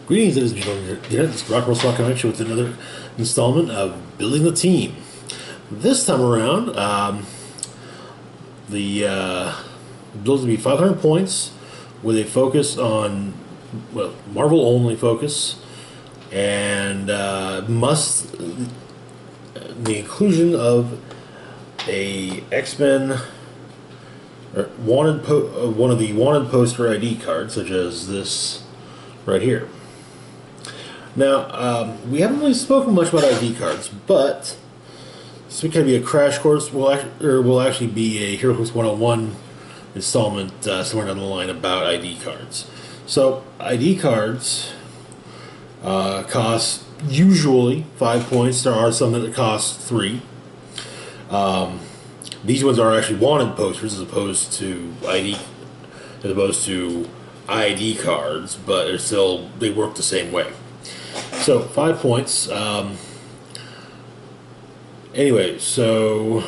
Greetings, ladies and gentlemen. This is Rock Roll Swap Connection with another installment of Building the Team. This time around, the build will be 500 points with a focus on, well, Marvel only focus, and the inclusion of a X-Men or one of the wanted poster ID cards, such as this right here. Now, we haven't really spoken much about ID cards, but this will kind of be a crash course. Will actually be a HeroClix 101 installment somewhere down the line about ID cards. So, ID cards cost usually 5 points. There are some that cost 3. These ones are actually wanted posters as opposed to ID cards, but they work the same way. So 5 points. Anyway, so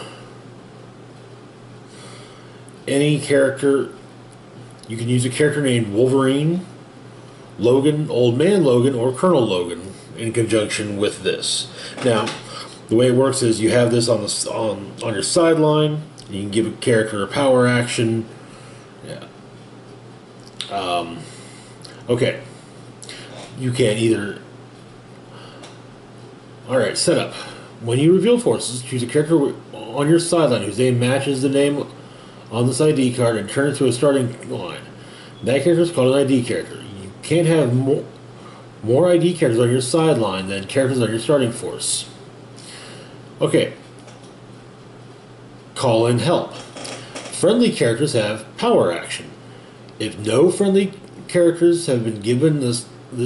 any character, you can use a character named Wolverine, Logan, Old Man Logan, or Colonel Logan in conjunction with this. Now, the way it works is you have this on your sideline. You can give a character a power action. Yeah. Okay. You can either. Alright, setup. When you reveal forces, choose a character on your sideline whose name matches the name on this ID card and turn it to a starting line. That character is called an ID character. You can't have more ID characters on your sideline than characters on your starting force. Okay. Call in help. Friendly characters have power action. If no friendly characters have been given this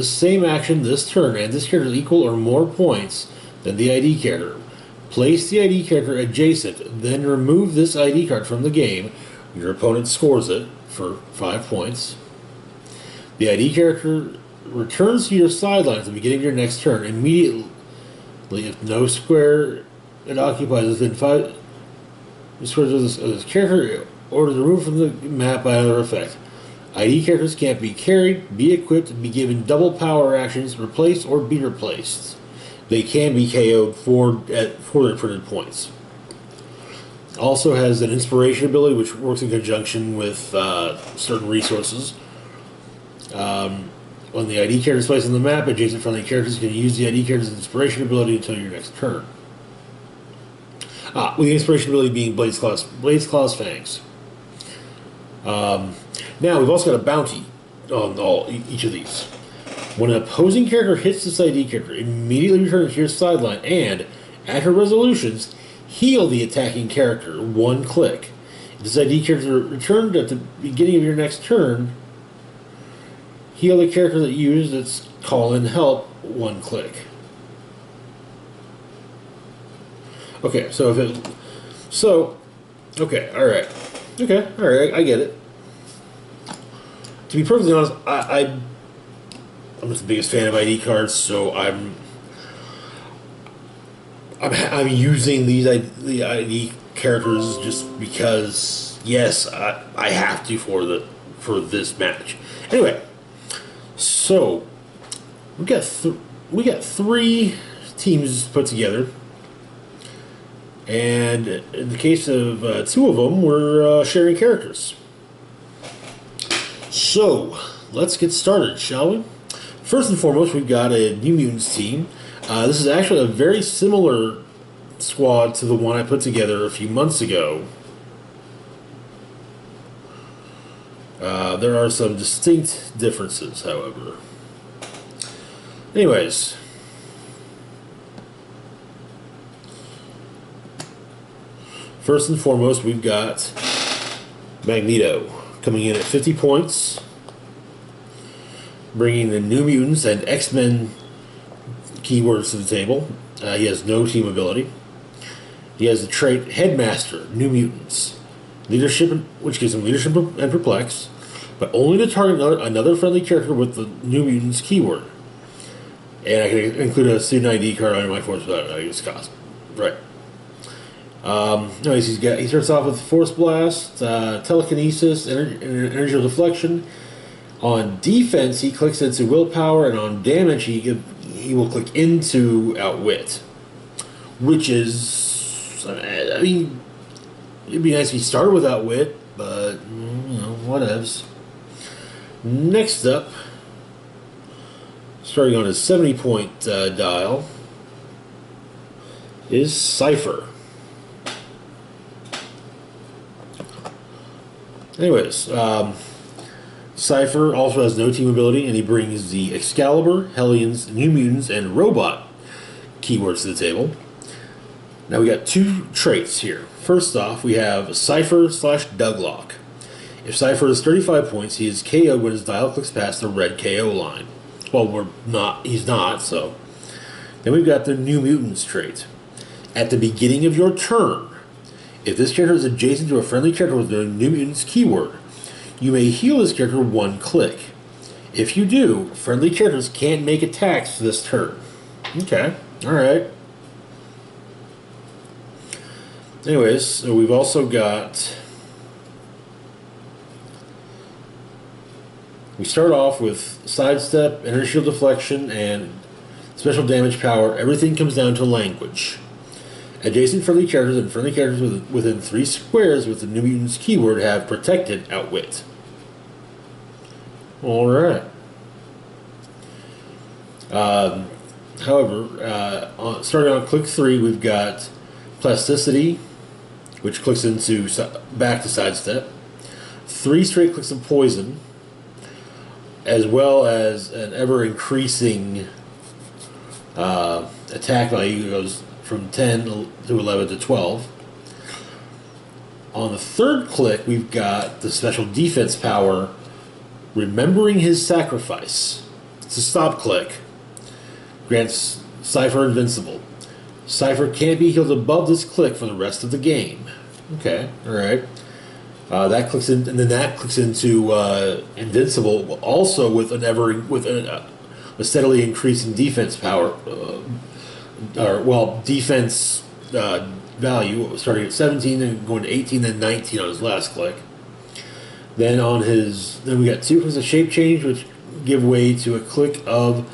same action this turn, and this character is equal or more points than the ID character, place the ID character adjacent, then remove this ID card from the game. Your opponent scores it for 5 points. The ID character returns to your sideline at the beginning of your next turn immediately if no square it occupies within 5 squares of this character, or is removed from the map by another effect. ID characters can't be carried, be equipped, be given double power actions, replaced, or be replaced. They can be KO'd for their printed points. Also has an inspiration ability which works in conjunction with certain resources. When the ID character is placed on the map, adjacent friendly characters can use the ID character's inspiration ability until your next turn. With the inspiration ability being Blade's Claw's Fangs. Now, we've also got a bounty on each of these. When an opposing character hits this ID character, immediately return it to your sideline and, at her resolutions, heal the attacking character 1 click. If this ID character returned at the beginning of your next turn, heal the character that used its call in help 1 click. Okay, alright, I get it. To be perfectly honest, I'm not the biggest fan of ID cards, so I'm using the ID characters just because, yes, I have to for this match. Anyway, so we got 3 teams put together, and in the case of 2 of them, we're sharing characters. So, let's get started, shall we? First and foremost, we've got a New Mutants team. This is actually a very similar squad to the one I put together a few months ago. There are some distinct differences, however. Anyways. First and foremost, we've got Magneto coming in at 50 points, bringing the New Mutants and X-Men keywords to the table. He has no team ability. He has the trait Headmaster, New Mutants, leadership, which gives him leadership and perplex, but only to target another friendly character with the New Mutants keyword. And I can include a student ID card under my force without its cost. Right. Anyways, he starts off with Force Blast, Telekinesis, Energy Deflection. On defense, he clicks into willpower, and on damage, he will click into outwit, which is, I mean, it'd be nice if he started with outwit, but you know, whatevs. Next up, starting on his 70-point dial, is Cypher. Anyways, Cypher also has no team ability, and he brings the Excalibur, Hellions, New Mutants, and Robot keywords to the table. Now we got two traits here. First off, we have Cypher/Douglock. If Cypher is 35 points, he is KO'd when his dial clicks past the red KO line. Well, he's not, so. Then we've got the New Mutants trait. At the beginning of your turn, if this character is adjacent to a friendly character with the New Mutants keyword, you may heal this character one click. If you do, friendly characters can't make attacks this turn. Okay, alright. Anyways, so we've also got... We start off with Sidestep, Energy Shield Deflection, and Special Damage Power. Everything comes down to language. Adjacent friendly characters and friendly characters within 3 squares with the New Mutants keyword have protected outwit. Alright. However, starting on click 3, we've got Plasticity, which clicks into back to Sidestep. 3 straight clicks of Poison, as well as an ever-increasing attack value. Goes from 10 to 11 to 12. On the 3rd click, we've got the special defense power, Remembering His Sacrifice. It's a stop click. Grants Cypher invincible. Cypher can't be healed above this click for the rest of the game. Okay, alright. That clicks in, and then that clicks into invincible, also with a steadily increasing defense power, defense value, starting at 17 and going to 18, then 19 on his last click. Then we got 2 clicks of Shape Change, which give way to a click of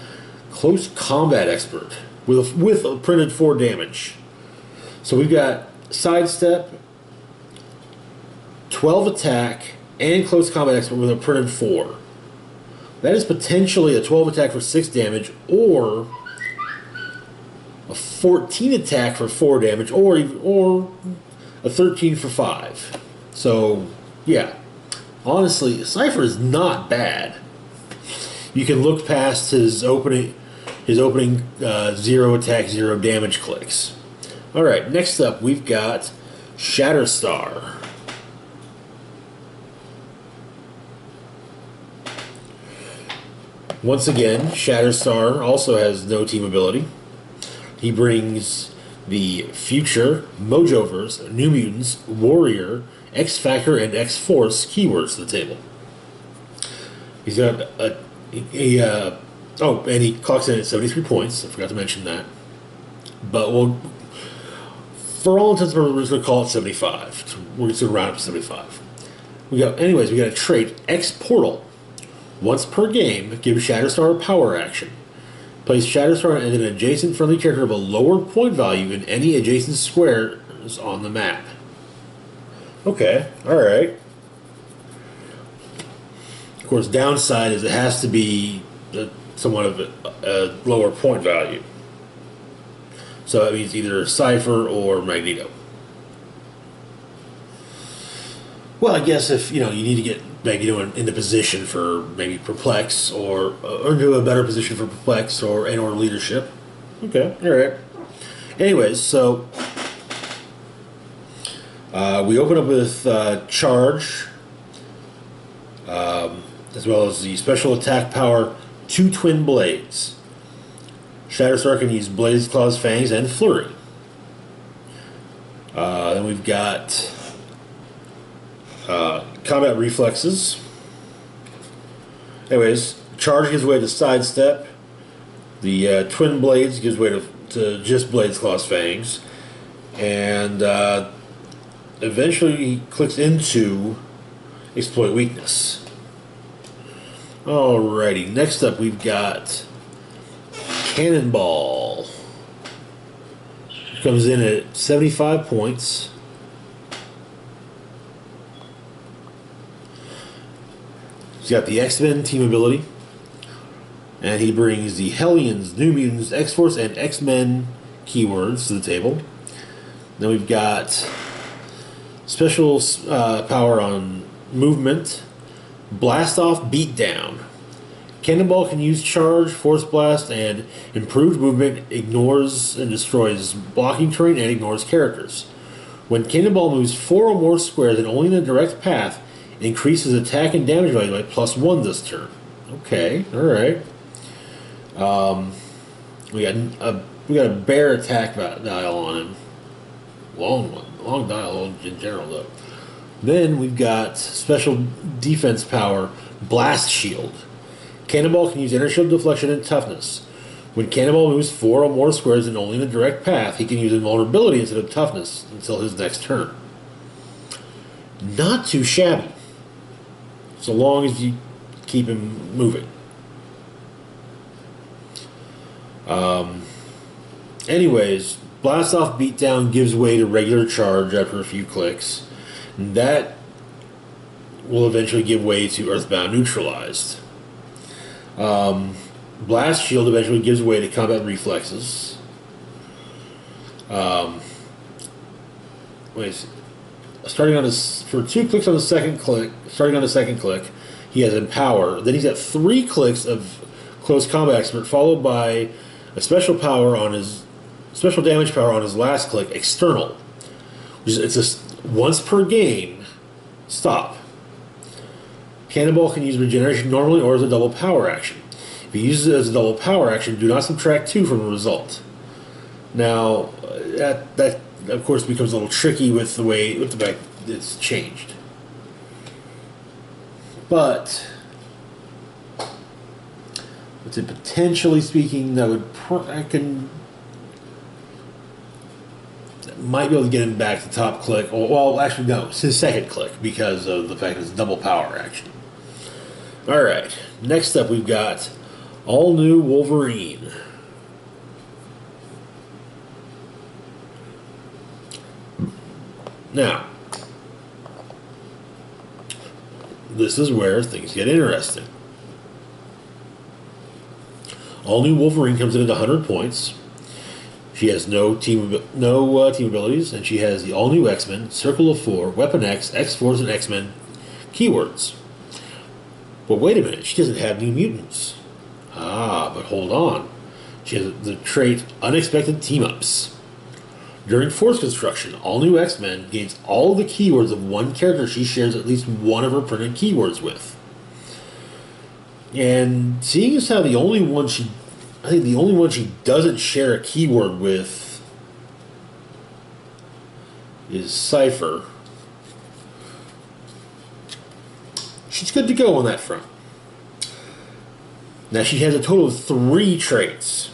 Close Combat Expert with a printed 4 damage. So we've got Sidestep, 12 attack, and Close Combat Expert with a printed 4. That is potentially a 12 attack for 6 damage, or a 14 attack for 4 damage, or a 13 for 5. So, yeah. Honestly, Cypher is not bad. You can look past his opening 0 attack, 0 damage clicks. Alright, next up we've got Shatterstar. Once again, Shatterstar also has no team ability. He brings the Future, Mojoverse, New Mutants, Warrior, X-Factor, and X-Force keywords to the table. He's got and he clocks in at 73 points. I forgot to mention that. But for all intents and purposes, we're just going to call it 75. We're just going to round up to 75. We got a trait, X-Portal. Once per game, give Shatterstar a power action. Place Shatterstar and an adjacent friendly character of a lower point value in any adjacent squares on the map. Okay, alright. Of course, downside is it has to be somewhat of a lower point value. So that means either Cypher or Magneto. Well, I guess if you need to get Magneto in the position for maybe Perplex or into a better position for Perplex or leadership. Okay, all right. Anyways, so we open up with Charge, as well as the special attack power 2 Twin Blades. Shatterstar can use Blades, Claws, Fangs, and Flurry. Then we've got Combat Reflexes. Anyways, Charge gives way to Sidestep. The Twin Blades gives way to just Blades, Claws, Fangs. And eventually he clicks into Exploit Weakness. Alrighty, next up we've got Cannonball. Comes in at 75 points. He's got the X-Men team ability. And he brings the Hellions, New Mutants, X-Force, and X-Men keywords to the table. Then we've got special power on movement, Blast Off, Beatdown. Cannonball can use Charge, Force Blast, and improved movement, ignores and destroys blocking terrain, and ignores characters. When Cannonball moves 4 or more squares and only in a direct path, it increases attack and damage value by +1 this turn. Okay, alright. We got a bear attack dial on him. Long dial in general though. Then we've got special defense power, Blast Shield. Cannonball can use energy shield, deflection, and toughness. When Cannonball moves 4 or more squares and only in a direct path, he can use invulnerability instead of toughness until his next turn. Not too shabby, so long as you keep him moving. Anyways, Blast Off Beatdown gives way to regular charge after a few clicks. And that will eventually give way to Earthbound Neutralized. Blast Shield eventually gives way to combat reflexes. Starting on his for 2 clicks on the second click. Starting on the second click, he has Empower. Then he's got 3 clicks of Close Combat Expert, followed by a special damage power on his last click, External. It's just once per game. Stop. Cannonball can use regeneration normally or as a double power action. If he uses it as a double power action, do not subtract 2 from the result. Now, that of course becomes a little tricky with the fact it's changed. But potentially speaking, that might be able to get him back to top click. Well, actually, no, it's his second click because of the fact it's a double power action. Alright, next up we've got All New Wolverine. Now, this is where things get interesting. All New Wolverine comes in at 100 points. She has no team abilities, and she has the All New X-Men, Circle of 4, Weapon X, X-Force, and X-Men keywords. But wait a minute, she doesn't have New Mutants. But hold on. She has the trait Unexpected Team-Ups. During Force Construction, All New X-Men gains all the keywords of one character she shares at least one of her printed keywords with. And seeing as how the only one she doesn't share a keyword with is Cypher, she's good to go on that front. Now she has a total of 3 traits.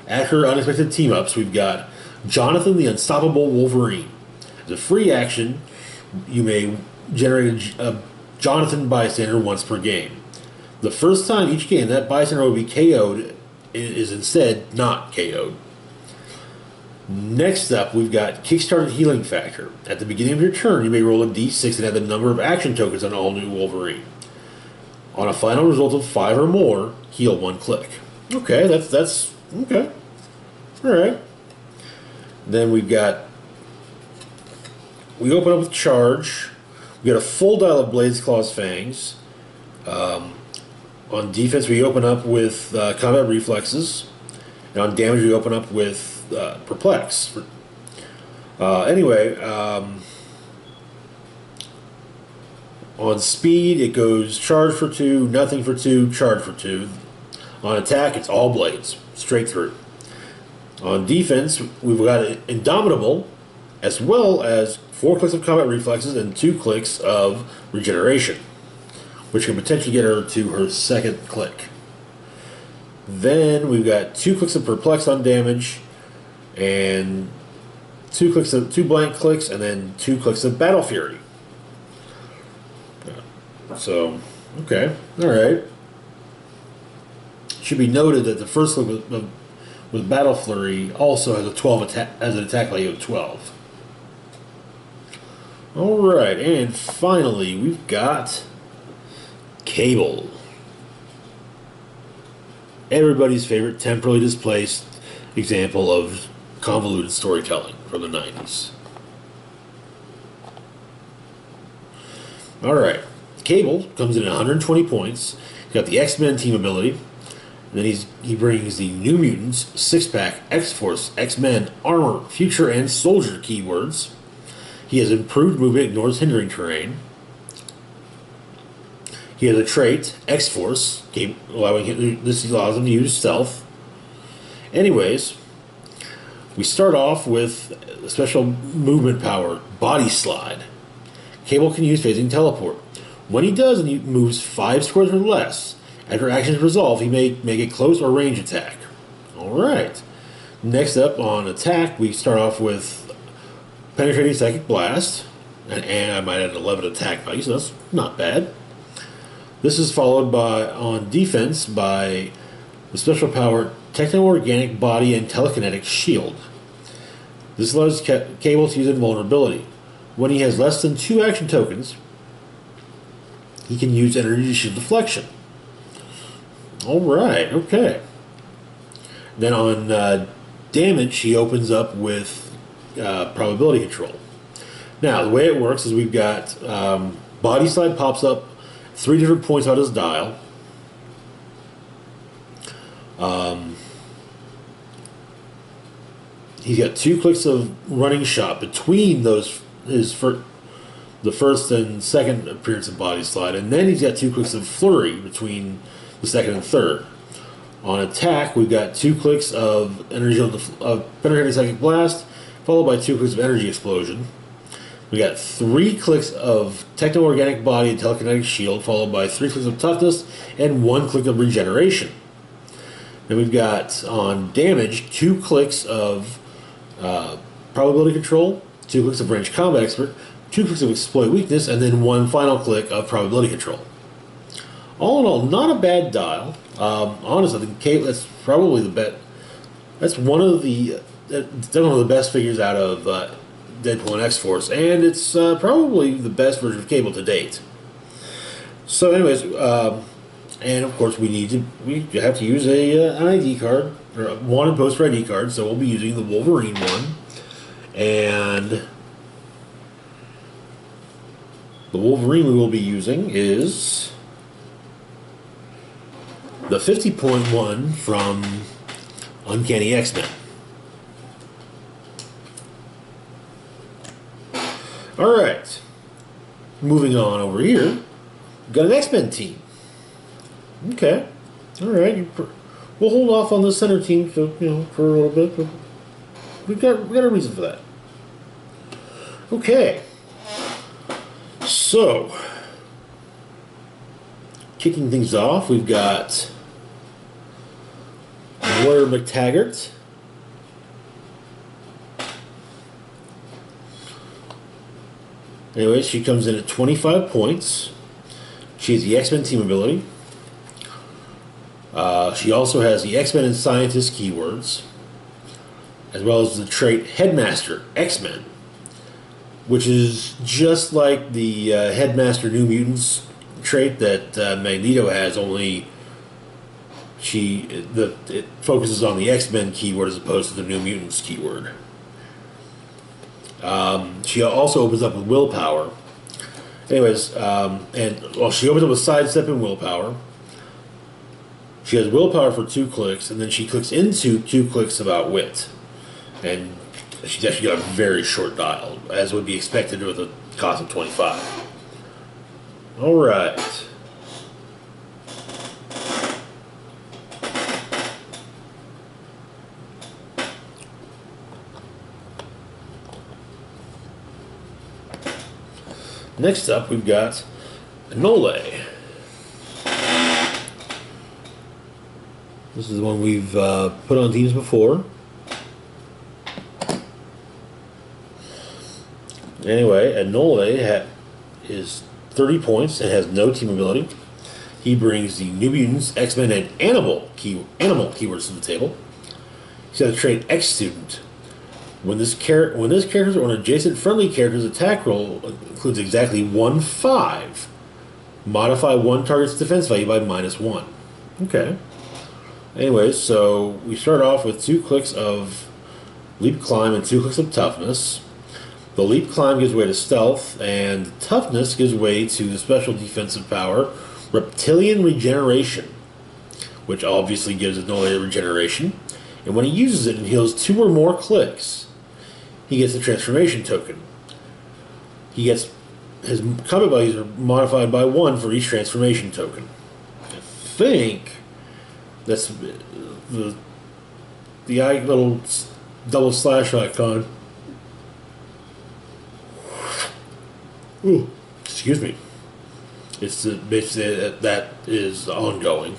At her Unexpected Team-Ups, we've got Jonathan the Unstoppable Wolverine. As a free action, you may generate a Jonathan bystander once per game. The first time each game that bystander will be KO'd is instead not KO'd. Next up, we've got Kickstarted Healing Factor. At the beginning of your turn, you may roll a d6 and add the number of action tokens on All New Wolverine. On a final result of 5 or more, heal 1 click. Okay, that's okay. Alright. Then we open up with Charge. We got a full dial of Blades, Claws, Fangs. On defense, we open up with Combat Reflexes. And on damage, we open up with Perplex. On speed, it goes Charge for 2, Nothing for 2, Charge for 2. On attack, it's all Blades, straight through. On defense, we've got Indomitable, as well as 4 clicks of Combat Reflexes and 2 clicks of Regeneration, which can potentially get her to her second click. Then we've got 2 clicks of Perplex on damage, and 2 blank clicks, and then 2 clicks of Battle Fury. So, okay, all right. Should be noted that the first look with Battle Flurry also has a 12 attack, has an attack value of 12. All right, and finally we've got Cable. Everybody's favorite temporally displaced example of convoluted storytelling from the 90s. All right, Cable comes in at 120 points. He's got the X-Men team ability. And then he brings the New Mutants, Six-Pack, X-Force, X-Men, Armor, Future, and Soldier keywords. He has improved movement, ignores hindering terrain. He has a trait, X-Force, this allows him to use stealth. Anyways, we start off with a special movement power, Body Slide. Cable can use phasing teleport. When he does and he moves 5 squares or less, after actions resolve, he may make a close or range attack. Alright. Next up on attack, we start off with Penetrating Psychic Blast. And I might add an 11 attack value, so that's not bad. This is followed by, on defense, by the special power Techno-Organic Body and Telekinetic Shield. This allows Cable to use invulnerability. When he has less than 2 action tokens, he can use Energy Shield Deflection. Alright, okay. Then on damage, he opens up with probability control. Now, the way it works is we've got Body Slide pops up 3 different points on his dial. He's got 2 clicks of Running Shot between those the first and second appearance of Body Slide, and then he's got 2 clicks of Flurry between the second and third. On attack, we've got 2 clicks of Penetrating Psychic Blast, followed by 2 clicks of Energy Explosion. We got 3 clicks of Techno-Organic Body and Telekinetic Shield, followed by 3 clicks of Toughness and 1 click of Regeneration. Then we've got on damage 2 clicks of Probability Control, 2 clicks of Range Combat Expert, 2 clicks of Exploit Weakness, and then 1 final click of Probability Control. All in all, not a bad dial. Honestly, I think that's probably the best. That's definitely one of the best figures out of Deadpool and X-Force, and it's probably the best version of Cable to date. So, anyways, and of course we have to use an ID card or a wanted poster ID card, so we'll be using the Wolverine one, and the Wolverine we will be using is the 50-point one from Uncanny X-Men. Alright, moving on over here, we've got an X-Men team. Okay, alright, we'll hold off on the center team for a little bit, but we got a reason for that. Okay, so kicking things off, we've got Moira McTaggart. Anyways, she comes in at 25 points. She has the X-Men team ability. She also has the X-Men and Scientist keywords, as well as the trait Headmaster X-Men, which is just like the Headmaster New Mutants trait that Magneto has, only it focuses on the X-Men keyword as opposed to the New Mutants keyword. She also opens up with willpower. Anyways, she opens up with sidestep and willpower. She has willpower for 2 clicks, and then she clicks into 2 clicks of outwit. And she's actually got a very short dial, as would be expected with a cost of 25. Alright. Next up, we've got Nole. This is the one we've put on teams before. Anyway, Nole is 30 points and has no team ability. He brings the New Mutants, X-Men, and animal keywords to the table. He's got the trait X Student. When this character's or an adjacent friendly character's attack roll includes exactly 1/5, modify one target's defense value by -1. Okay. Anyways, so we start off with 2 clicks of Leap Climb and 2 clicks of Toughness. The Leap Climb gives way to Stealth, and Toughness gives way to the special defensive power, Reptilian Regeneration, which obviously gives it no regeneration. And when he uses it and heals 2 or more clicks, he gets the transformation token. He gets his combat values are modified by 1 for each transformation token. I think that's the little double slash icon. Ooh, excuse me. It's basically that is ongoing.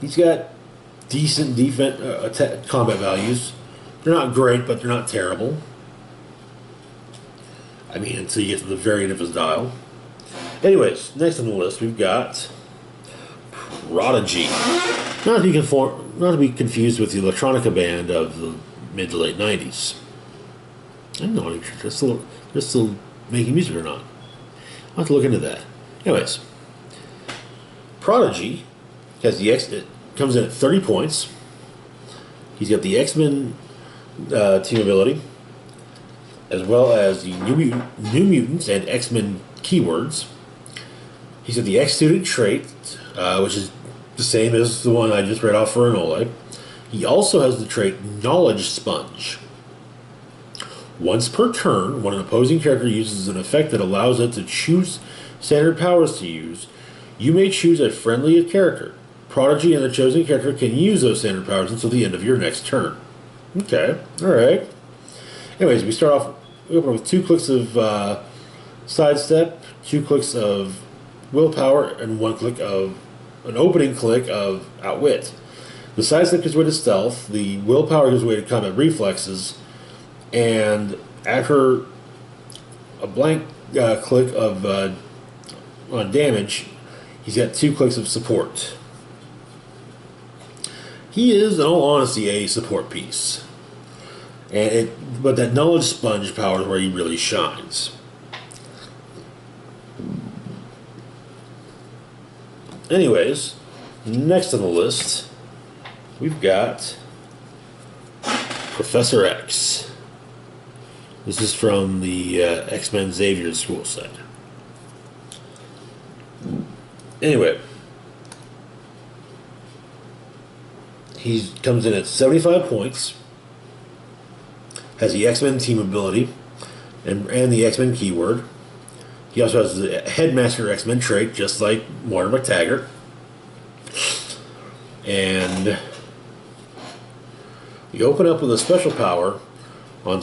He's got decent combat values. They're not great, but they're not terrible. I mean, until you get to the very end of his dial. Anyways, next on the list we've got Prodigy. Not to be confused with the electronica band of the mid to late '90s. I'm not even sure they're still making music or not. I'll have to look into that. Anyways, Prodigy has it comes in at 30 points. He's got the X-Men team ability, as well as the New Mutants and X-Men keywords. He's got the X-Student trait, which is the same as the one I just read off for Enole. He also has the trait Knowledge Sponge. Once per turn, when an opposing character uses an effect that allows it to choose standard powers to use, you may choose a friendly character. Prodigy and the chosen character can use those standard powers until the end of your next turn. Okay, alright. Anyways, we open with 2 clicks of Sidestep, 2 clicks of Willpower, and 1 click of an opening click of Outwit. The Sidestep gives way to Stealth, the Willpower gives way to Combat Reflexes, and after a blank click of on damage, he's got 2 clicks of Support. He is, in all honesty, a support piece. But that Knowledge Sponge power is where he really shines. Anyways, next on the list, we've got Professor X. This is from the X-Men Xavier School set. Anyway, he comes in at 75 points, has the X-Men team ability, and the X-Men keyword. He also has the Headmaster X-Men trait, just like Moira McTaggart. And you open up with a special power on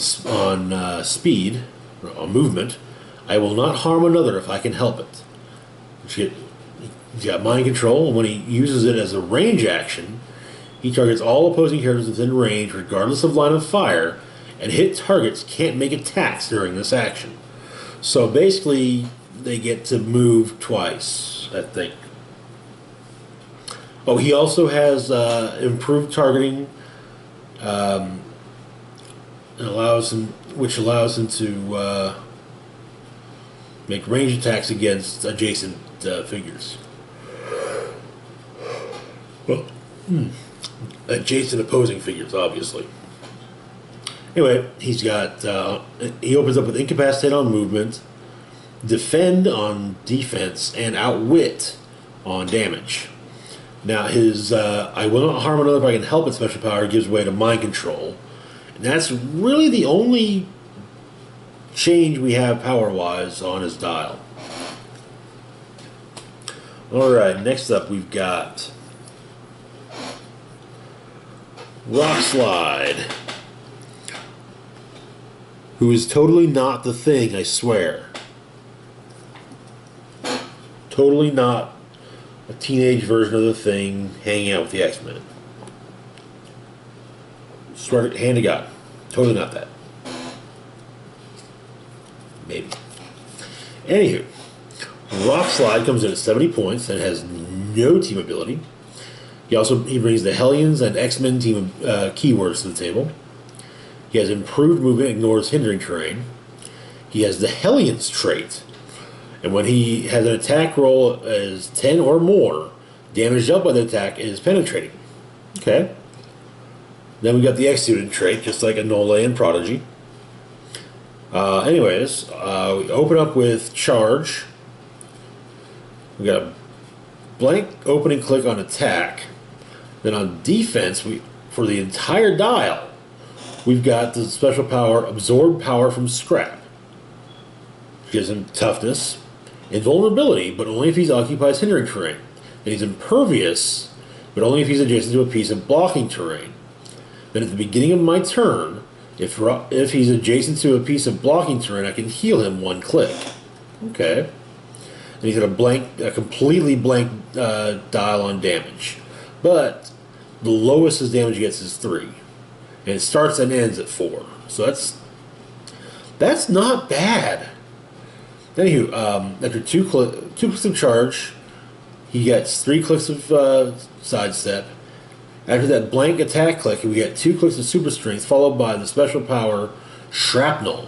speed, or on movement. I will not harm another if I can help it. He's got mind control, and when he uses it as a range action, he targets all opposing characters within range, regardless of line of fire, and hit targets can't make attacks during this action. So basically, they get to move twice, I think. Oh, he also has improved targeting, which allows him to make range attacks against adjacent figures. Well, adjacent opposing figures, obviously. Anyway, he's got he opens up with Incapacitate on movement, Defend on defense, and Outwit on damage. Now his I will not harm another if I can help it special power gives way to mind control. And that's really the only change we have power-wise on his dial. Alright, next up we've got Rock Slide, who is totally not the Thing, I swear. Totally not a teenage version of the Thing hanging out with the X-Men. Swear to hand to God. Totally not that. Maybe. Anywho, Rock Slide comes in at 70 points and has no team ability. He brings the Hellions and X-Men team keywords to the table. He has improved movement, ignores hindering terrain. He has the Hellions trait, and when he has an attack roll as 10 or more, damage dealt by the attack is penetrating. Okay. Then we got the X-Student trait, just like Anole and Prodigy. We open up with Charge. We got a blank opening click on attack. Then on defense, for the entire dial, we've got the special power Absorb Power from Scrap. Gives him toughness, invulnerability, but only if he occupies hindering terrain. And he's impervious, but only if he's adjacent to a piece of blocking terrain. Then at the beginning of my turn, if he's adjacent to a piece of blocking terrain, I can heal him 1 click. Okay. And he's got a completely blank dial on damage. But the lowest his damage gets is 3. And it starts and ends at 4. So that's not bad. Anywho, after two clicks of charge, he gets 3 clicks of sidestep. After that blank attack click, we get 2 clicks of super strength, followed by the special power Shrapnel.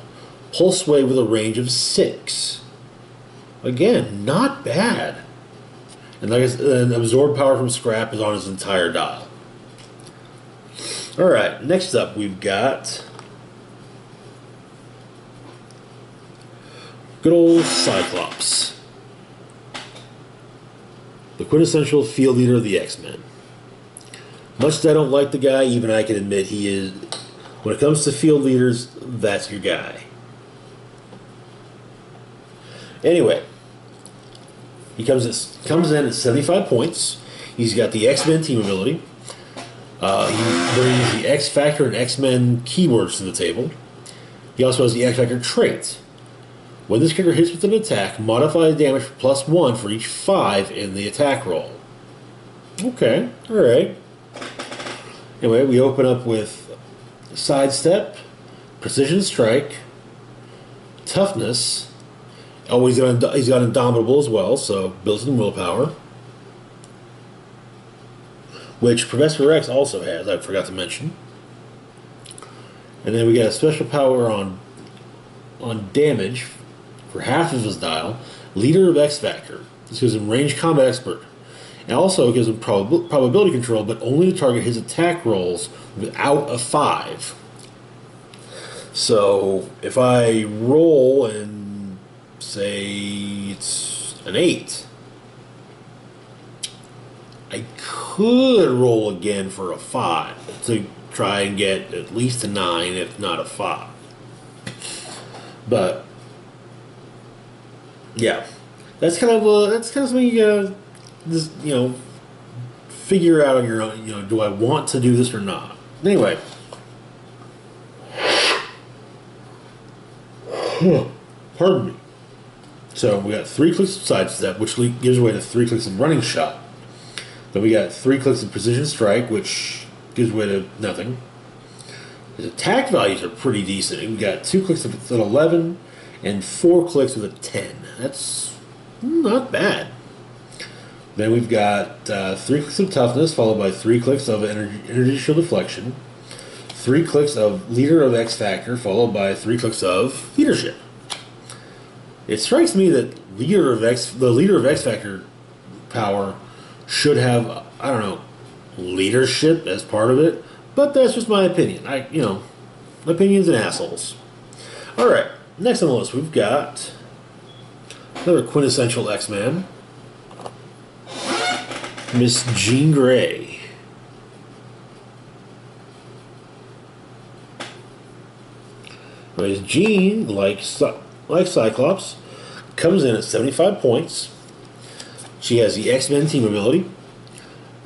Pulse wave with a range of 6. Again, not bad. And like I said, Absorb Power from Scrap is on his entire dial. Alright, next up we've got good old Cyclops, the quintessential field leader of the X-Men. Much as I don't like the guy, even I can admit he is, when it comes to field leaders, that's your guy. Anyway, he comes in at 75 points. He's got the X-Men team ability. He brings the X Factor and X-Men keywords to the table. He also has the X Factor trait. When this character hits with an attack, modify the damage for +1 for each 5 in the attack roll. Okay, alright. Anyway, we open up with Sidestep, Precision Strike, Toughness. Oh, he's got Indomitable as well, so builds in willpower. Which Professor X also has, I forgot to mention. And then we got a special power on damage for half of his dial, Leader of X Factor. This gives him Range Combat Expert. And also gives him probability control, but only to target his attack rolls without a 5. So if I roll and say it's an 8, I could roll again for a 5 to try and get at least a 9, if not a 5. But yeah, that's kind of something you gotta figure out on your own. Do I want to do this or not? Anyway, pardon me. So we got 3 clicks of sidestep, which gives way to 3 clicks of running shot. Then we got 3 clicks of precision strike, which gives way to nothing. His attack values are pretty decent. We got 2 clicks of an 11 and 4 clicks with a 10. That's not bad. Then we've got 3 clicks of toughness, followed by 3 clicks of energy shield deflection, 3 clicks of Leader of X Factor, followed by 3 clicks of leadership. It strikes me that the Leader of X Factor power should have, I don't know, leadership as part of it, but that's just my opinion. Opinions and assholes. All right, next on the list we've got another quintessential X-Man, Miss Jean Grey. Miss Jean, like Cyclops, comes in at 75 points. She has the X-Men team ability,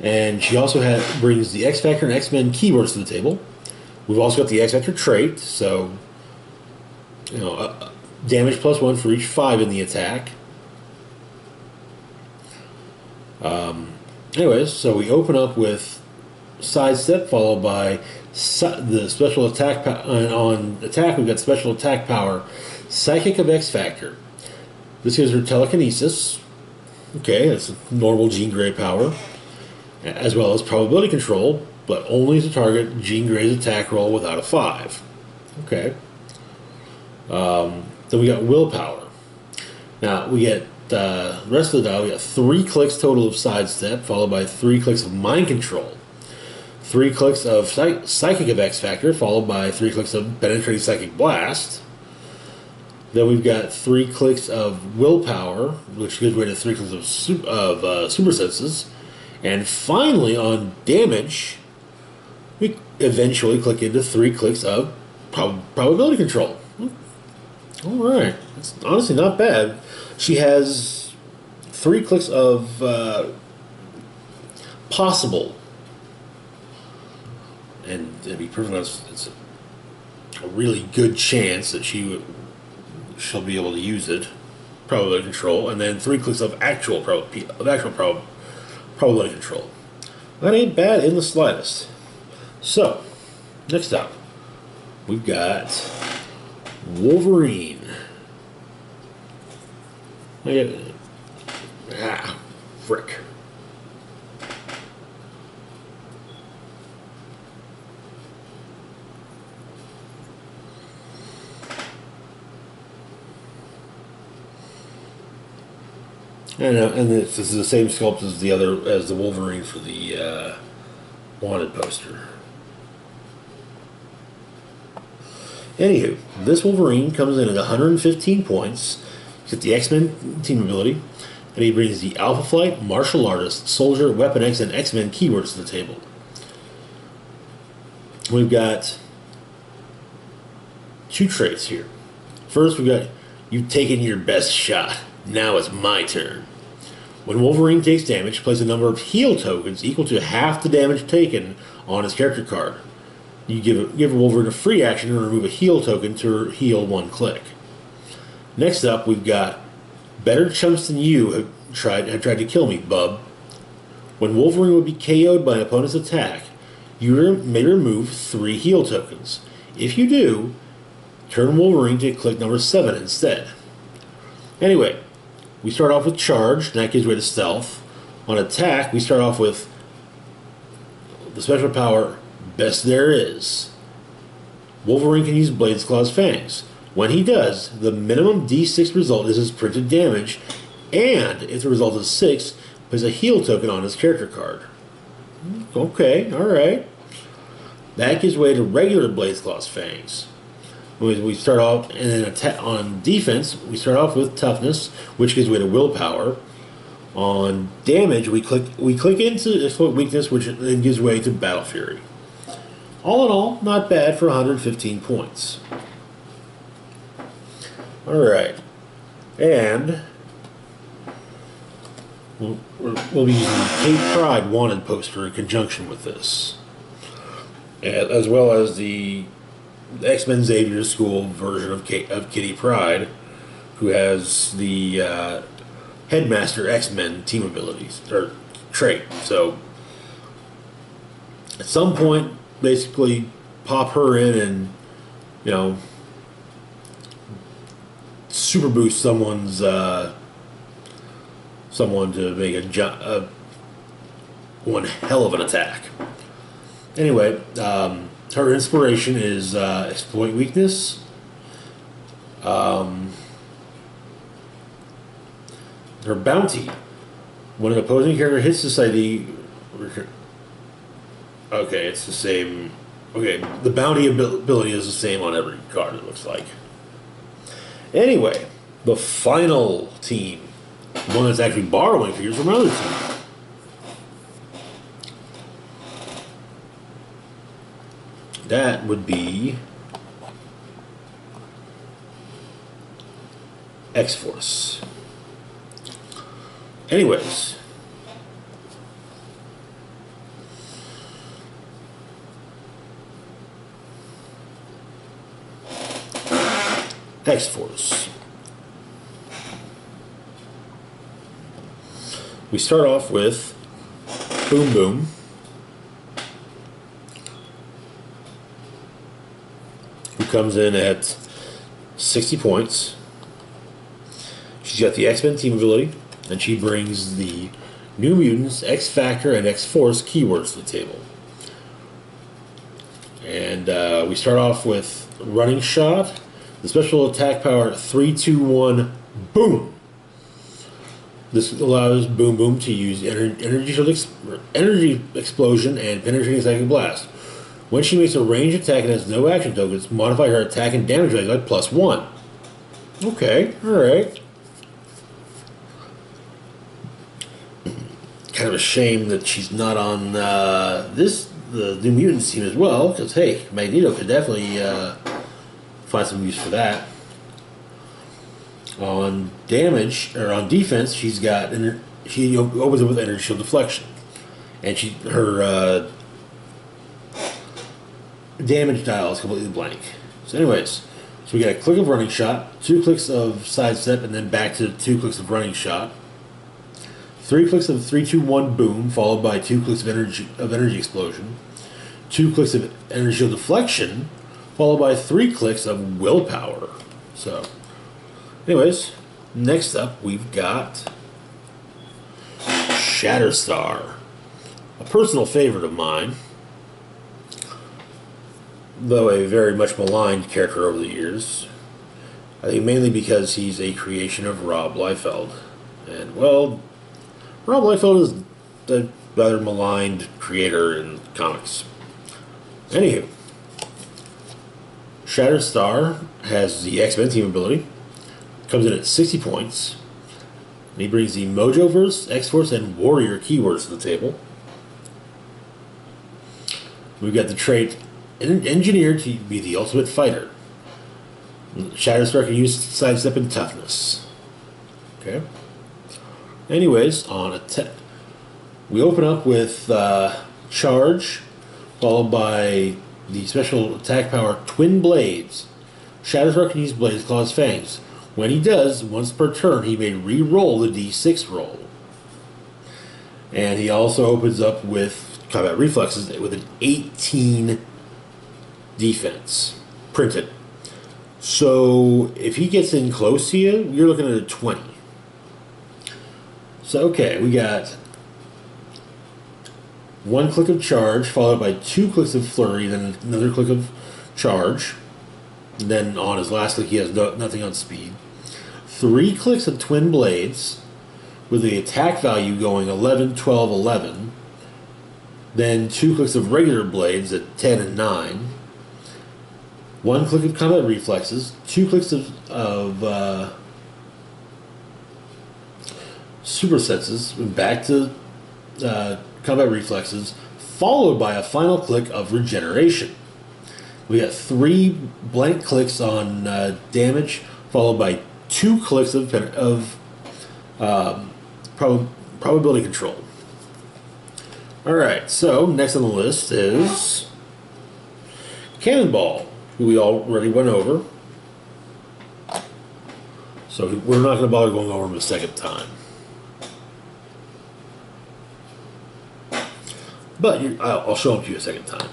and she also brings the X Factor and X-Men keywords to the table. We've also got the X Factor trait, so damage +1 for each 5 in the attack. Anyways, so we open up with sidestep, followed by the special attack. On attack, we've got special attack power, Psychic of X Factor. This gives her telekinesis. Okay, that's normal Jean Grey power, as well as probability control, but only to target Jean Grey's attack roll without a 5. Okay. Then we got willpower. Now we get the rest of the dial. We got 3 clicks total of sidestep, followed by 3 clicks of mind control, 3 clicks of psychic of X Factor, followed by 3 clicks of penetrating psychic blast. Then we've got 3 clicks of willpower, which gives way to 3 clicks of super senses. And finally, on damage, we eventually click into 3 clicks of probability control. Alright, it's honestly not bad. She has 3 clicks of possible. And to be perfectly honest, it's a really good chance that she'll be able to use it. Probability control, and then 3 clicks of actual probability control. That ain't bad in the slightest. So, next up, we've got Wolverine. Frick. And this is the same sculpt as the Wolverine for the wanted poster. Anywho, this Wolverine comes in at 115 points. He's got the X-Men team ability, and he brings the Alpha Flight, Martial Artist, Soldier, Weapon X, and X-Men keywords to the table. We've got 2 traits here. First, we've got, you've taken your best shot. Now it's my turn. When Wolverine takes damage, place a number of heal tokens equal to half the damage taken on his character card. You give Wolverine a free action and remove a heal token to heal 1 click. Next up, we've got better chumps than you have tried to kill me, bub. When Wolverine would be KO'd by an opponent's attack, you may remove 3 heal tokens. If you do, turn Wolverine to click number 7 instead. Anyway, we start off with charge, and that gives way to stealth. On attack, we start off with the special power, Best There Is. Wolverine can use Blades, Claws, Fangs. When he does, the minimum D6 result is his printed damage, and if the result is 6, place a heal token on his character card. Okay, alright. That gives way to regular Blades, Claws, Fangs. We start off, and then on defense, we start off with toughness, which gives way to willpower. On damage, we click into exploit weakness, which then gives way to battle fury. All in all, not bad for 115 points. All right, and we'll be using the Kate Pride wanted poster in conjunction with this, as well as the X-Men Xavier School version of Kitty Pryde, who has the Headmaster X-Men team abilities, or trait. So, at some point, basically, pop her in and, you know, super boost someone to make one hell of an attack. Anyway, her inspiration is exploit weakness. Her bounty. When an opposing character hits society... Okay, it's the same... Okay, the bounty ability is the same on every card, it looks like. Anyway, the final team. The one that's actually borrowing figures from another team. That would be X-Force. Anyways, X-Force. We start off with Boom Boom. Who comes in at 60 points. She's She's got the X-Men team ability, and she brings the New Mutants, X-Factor, and X-Force keywords to the table. And we start off with Running Shot, the special attack power 3, 2, 1, boom! This allows Boom Boom to use energy explosion and penetrating psychic blast. When she makes a ranged attack and has no action tokens, modify her attack and damage value by +1. Okay, alright. Kind of a shame that she's not on the New Mutants team as well, because hey, Magneto could definitely find some use for that. On damage, or on defense, she's got she opens it with energy shield deflection, and her damage dial is completely blank. So, anyways, we got a click of running shot, 2 clicks of sidestep, and then back to 2 clicks of running shot. 3 clicks of 3, 2, 1 boom, followed by 2 clicks of energy explosion. 2 clicks of energy shield deflection, followed by 3 clicks of willpower. So. Anyways, next up we've got Shatterstar, a personal favorite of mine, though a very much maligned character over the years. I think mainly because he's a creation of Rob Liefeld. And, well, Rob Liefeld is a rather maligned creator in comics. Anywho, Shatterstar has the X-Men team ability. Comes in at 60 points. And he brings the Mojoverse, X-Force, and Warrior keywords to the table. We've got the trait Engineered to be the ultimate fighter. Shatterstar can use sidestep and toughness. Okay. Anyways, on attack, we open up with Charge, followed by the special attack power Twin Blades. Shatterstar can use Blades, Claws, Fangs. When he does, once per turn, he may re-roll the D6 roll. And he also opens up with Combat Reflexes with an 18 defense printed. So if he gets in close to you, you're looking at a 20. So okay, we got 1 click of Charge, followed by 2 clicks of Flurry, then another click of Charge. And then on his last click, he has nothing on speed. 3 clicks of Twin Blades, with the attack value going 11, 12, 11. Then 2 clicks of regular blades at 10 and 9. 1 click of Combat Reflexes. 2 clicks of Super Senses. Back to Combat Reflexes, followed by a final click of Regeneration. We got 3 blank clicks on damage, followed by 2 clicks of probability control. Alright, so next on the list is Cannonball, who we already went over. So we're not going to bother going over him a second time. But I'll show him to you a second time.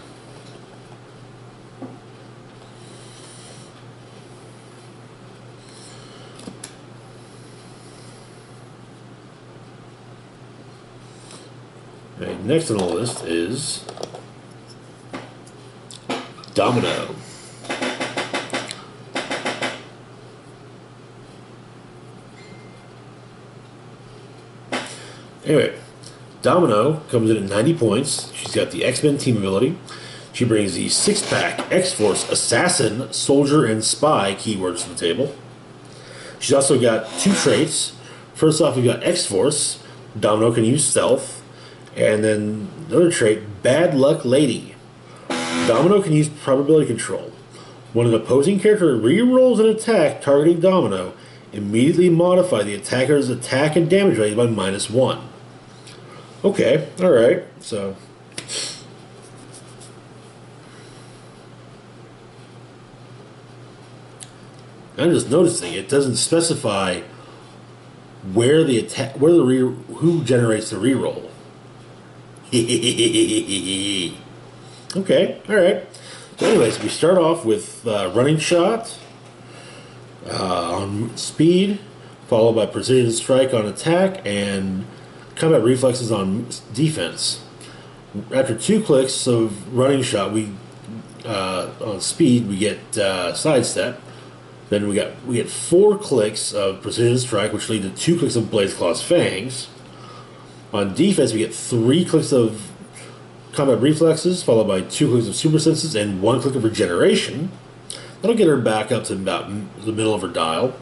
Okay, next on the list is Domino. Anyway, Domino comes in at 90 points. She's got the X-Men team ability. She brings the 6-pack X-Force Assassin, Soldier, and Spy keywords to the table. She's also got 2 traits. First off, we've got X-Force. Domino can use Stealth. And then another trait, Bad Luck Lady. Domino can use probability control. When an opposing character re-rolls an attack targeting Domino, immediately modify the attacker's attack and damage value by -1. Okay, alright, so I'm just noticing it doesn't specify where the attack, who generates the reroll. Okay, alright. So anyways, we start off with running shot on speed, followed by precision strike on attack and combat reflexes on defense. After 2 clicks of running shot, we on speed we get sidestep. Then we get 4 clicks of precision strike, which lead to 2 clicks of Blaze Claw's Fangs. On defense, we get 3 clicks of combat reflexes, followed by 2 clicks of super senses and 1 click of regeneration. That'll get her back up to about the middle of her dial.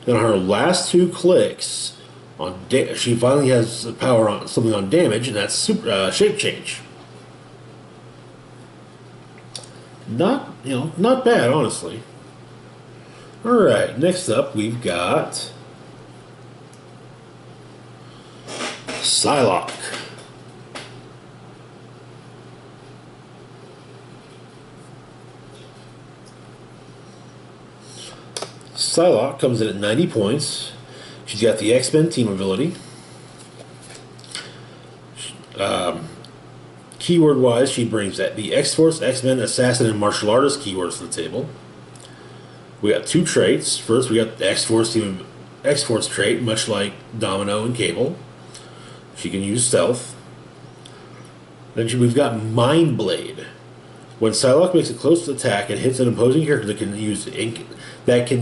Then on her last 2 clicks, she finally has power on something on damage, and that's shape change. Not bad, honestly. All right, next up we've got Psylocke. Psylocke comes in at 90 points. She's got the X-Men team ability. Keyword-wise, she brings the X-Force, X-Men, Assassin, and Martial Artist keywords to the table. We got 2 traits. First, we got the X-Force trait, much like Domino and Cable. She can use stealth. Then we've got Mind Blade. When Psylocke makes a close attack and hits an opposing character that can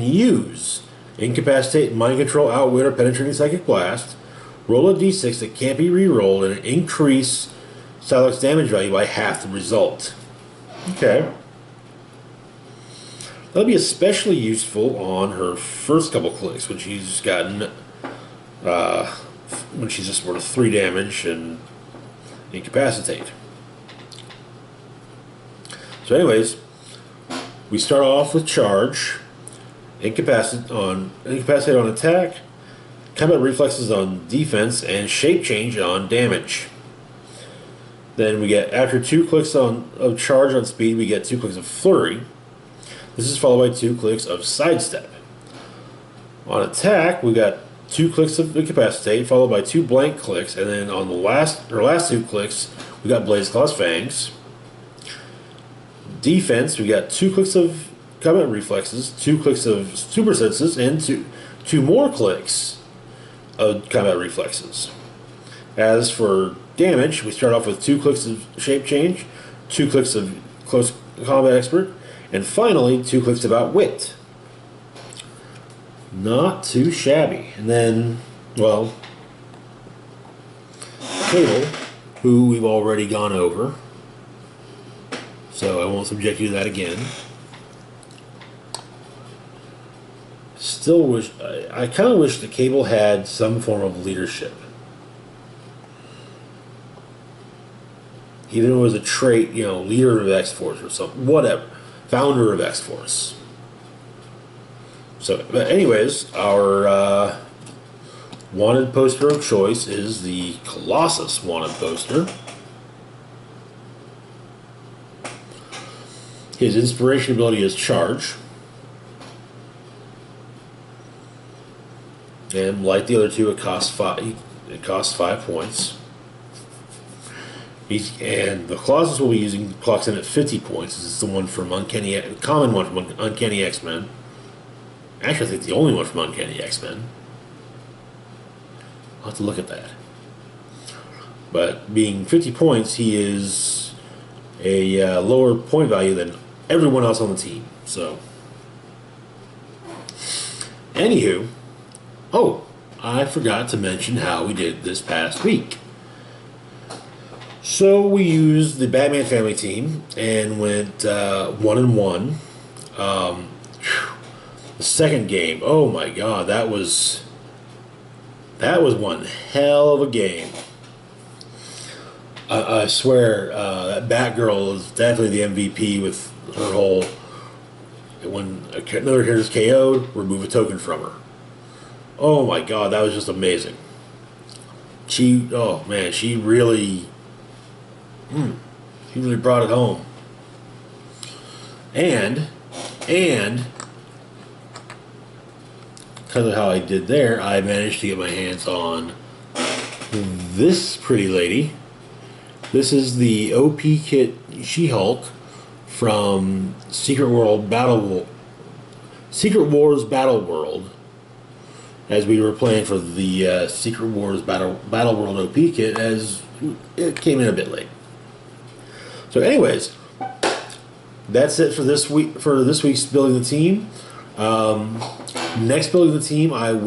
use Incapacitate, Mind Control, Outwit, or Penetrating Psychic Blast, roll a d6 that can't be re-rolled and increase Psylocke's damage value by half the result. Okay. That'll be especially useful on her first couple clicks when she's gotten when she's just worth 3 damage and Incapacitate. So anyways, we start off with Charge, Incapacitate on attack, Combat Reflexes on defense, and Shape Change on damage. Then we get, after 2 clicks of Charge on speed, we get 2 clicks of Flurry. This is followed by 2 clicks of Sidestep. On attack, we got 2 clicks of Incapacitate, followed by 2 blank clicks, and then on the last 2 clicks, we got Blaze Claw's Fangs. Defense, we got 2 clicks of Combat Reflexes, 2 clicks of Super Senses, and 2 more clicks of Combat Reflexes. As for damage, we start off with 2 clicks of Shape Change, 2 clicks of Close Combat Expert, and finally 2 clicks of Outwit. Not too shabby. And then, well, Cable, who we've already gone over, so I won't subject you to that again. Still wish, I kind of wish the Cable had some form of leadership. Even if it was a trait, leader of X-Force or something, whatever. Founder of X-Force. So, but anyways, our wanted poster of choice is the Colossus wanted poster. His inspiration ability is Charge. And like the other 2, it costs 5 points. And the Colossus we'll be using clocks in at 50 points. This is the one from common one from Uncanny X-Men. Actually, I think the only one from Uncanny X-Men. I'll have to look at that. But being 50 points, he is a lower point value than everyone else on the team. So, anywho, oh, I forgot to mention how we did this past week. So we used the Batman Family team and went 1-1. The second game, oh my god, that was one hell of a game. I swear that Batgirl is definitely the MVP with her whole, when another character is KO'd, remove a token from her. Oh my god, that was just amazing. She really brought it home. And because of how I did there, I managed to get my hands on this pretty lady. This is the OP kit She-Hulk from Secret Wars Battle World. as we were playing for the Secret Wars Battle World OP kit, as it came in a bit late. So, anyways, that's it for this week. For this week's building the team. Next building the team, I'm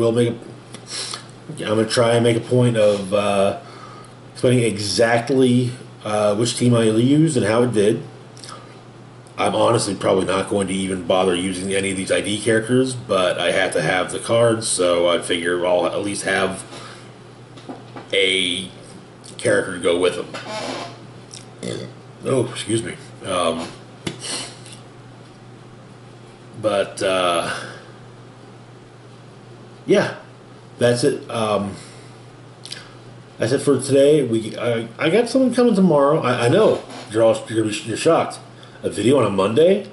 gonna try and make a point of explaining exactly which team I used and how it did. I'm honestly probably not going to even bother using any of these ID characters, but I have to have the cards, so I figure I'll at least have a character to go with them. Oh, excuse me. Yeah, that's it. That's it for today. I got something coming tomorrow. I know you're shocked. A video on a Monday?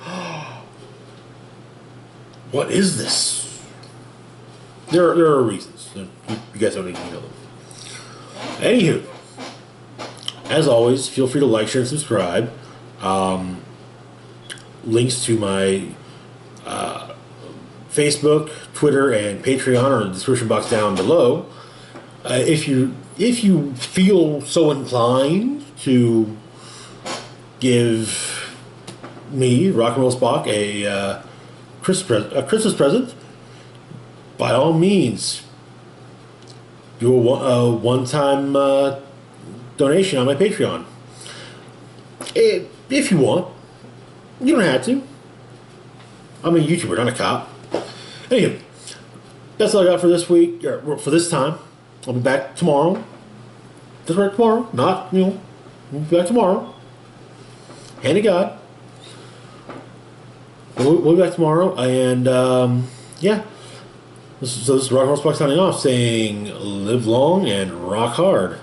What is this? There are reasons. You guys don't need to know them. Anywho, as always, feel free to like, share, and subscribe. Links to my Facebook, Twitter, and Patreon are in the description box down below. If you feel so inclined to give me, Rock and Roll Spock, a Christmas present, by all means, do a one-time donation on my Patreon. If you want. You don't have to. I'm a YouTuber, not a cop. Anyway, that's all I got for this week, or for this time. I'll be back tomorrow. Just right tomorrow. Not, we'll be back tomorrow. Hand of God. We'll be back tomorrow, and yeah. So this is Rock and Roll Spock signing off, saying live long and rock hard.